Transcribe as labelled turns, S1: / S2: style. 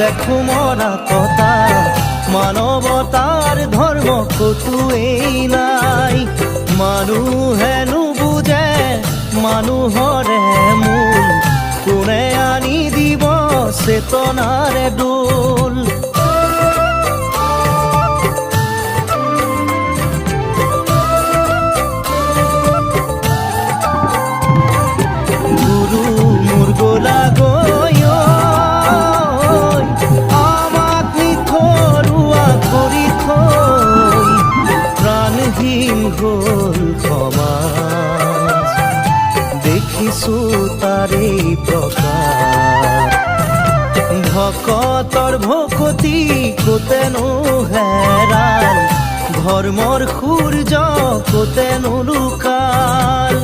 S1: দেখো মৰা কটা মানৱতাৰ ধৰ্ম কতোৱেই নাই। মানুহে নুবুজে মানুহৰে মূল, কোনে আনি দিব চেতনাৰে দোল। গুৰু মোৰ গোলা গৈ আমাক নিথৰুৱা কৰি থৈ প্ৰাণহীন হ'ল সমাজ, দেখিছো তাৰেই প্ৰকাশ। ভকতৰ ভকতি কোতেনো হেৰাল, ধৰ্মৰ সূৰ্য কোতেনো লুকাল।